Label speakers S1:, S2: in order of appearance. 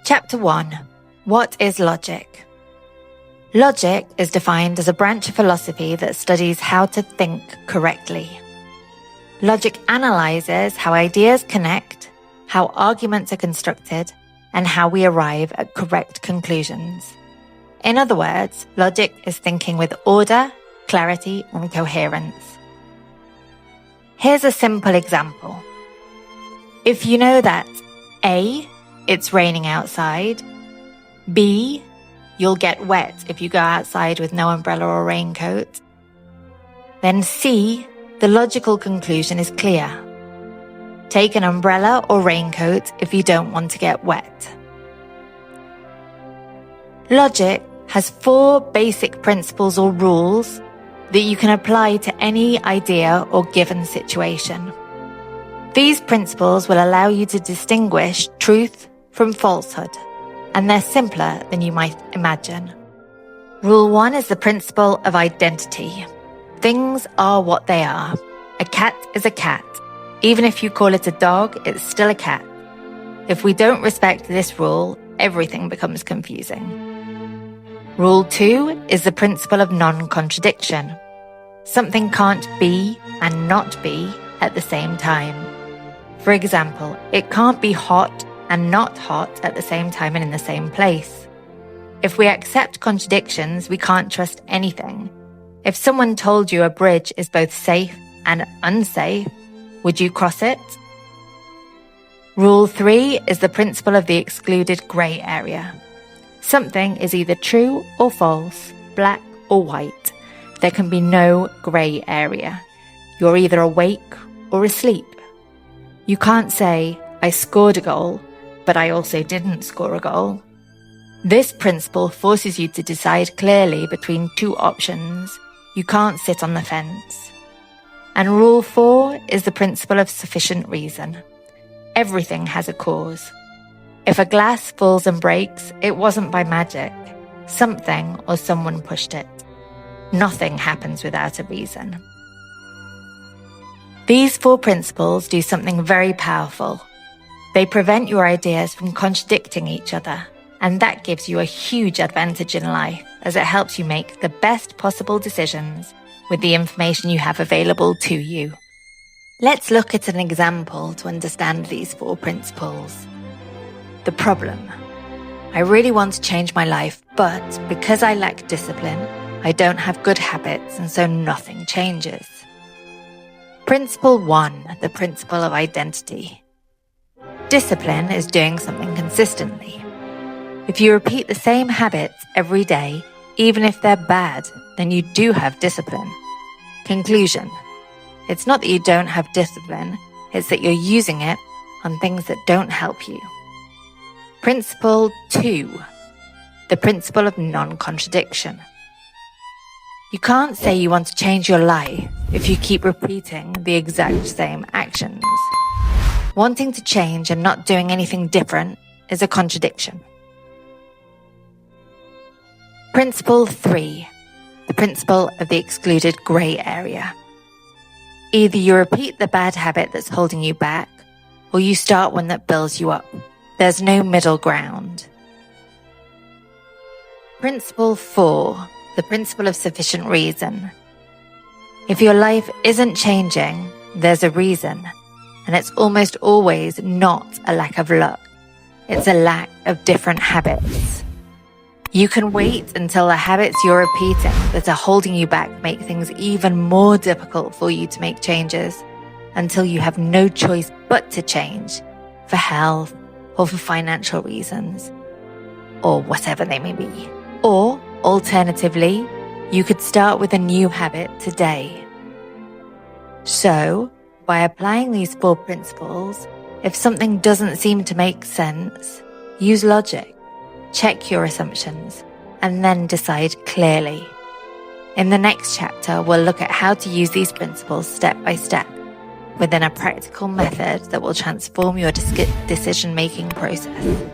S1: Chapter 1. What is logic? Logic is defined as a branch of philosophy that studies how to think correctly. Logic analyzes how ideas connect, how arguments are constructed, and how we arrive at correct conclusions. In other words, logic is thinking with order, clarity, and coherence. Here's a simple example. If you know that A, it's raining outside, B, you'll get wet if you go outside with no umbrella or raincoat, then C, the logical conclusion is clear. Take an umbrella or raincoat if you don't want to get wet. Logic has 4 basic principles or rules that you can apply to any idea or given situation. These principles will allow you to distinguish truth from falsehood, and they're simpler than you might imagine. Rule 1 is the principle of identity. Things are what they are. A cat is a cat. Even if you call it a dog, it's still a cat. If we don't respect this rule, everything becomes confusing. Rule 2 is the principle of non-contradiction. Something can't be and not be at the same time. For example, it can't be hot and not hot at the same time and in the same place. If we accept contradictions, we can't trust anything. If someone told you a bridge is both safe and unsafe, would you cross it? Rule 3 is the principle of the excluded grey area. Something is either true or false, black or white. There can be no grey area. You're either awake or asleep. You can't say, I scored a goal, but I also didn't score a goal. This principle forces you to decide clearly between 2 options. You can't sit on the fence. And rule 4 is the principle of sufficient reason. Everything has a cause. If a glass falls and breaks, it wasn't by magic. Something or someone pushed it. Nothing happens without a reason. These 4 principles do something very powerful. They prevent your ideas from contradicting each other, and that gives you a huge advantage in life as it helps you make the best possible decisions with the information you have available to you. Let's look at an example to understand these 4 principles. The problem. I really want to change my life, but because I lack discipline, I don't have good habits, and so nothing changes. Principle 1, the principle of identity. Discipline is doing something consistently. If you repeat the same habits every day, even if they're bad, then you do have discipline. Conclusion. It's not that you don't have discipline, it's that you're using it on things that don't help you. Principle 2, the principle of non-contradiction. You can't say you want to change your life if you keep repeating the exact same actions. Wanting to change and not doing anything different is a contradiction. Principle 3, the principle of the excluded grey area. Either you repeat the bad habit that's holding you back, or you start one that builds you up. There's no middle ground. Principle 4, the principle of sufficient reason. If your life isn't changing, there's a reason, and it's almost always not a lack of luck. It's a lack of different habits. You can wait until the habits you're repeating that are holding you back make things even more difficult for you to make changes, until you have no choice but to change, for health, or for financial reasons, or whatever they may be. Or, alternatively, you could start with a new habit today. So, by applying these 4 principles, if something doesn't seem to make sense, use logic, check your assumptions, and then decide clearly. In the next chapter, we'll look at how to use these principles step by step, within a practical method that will transform your decision-making process.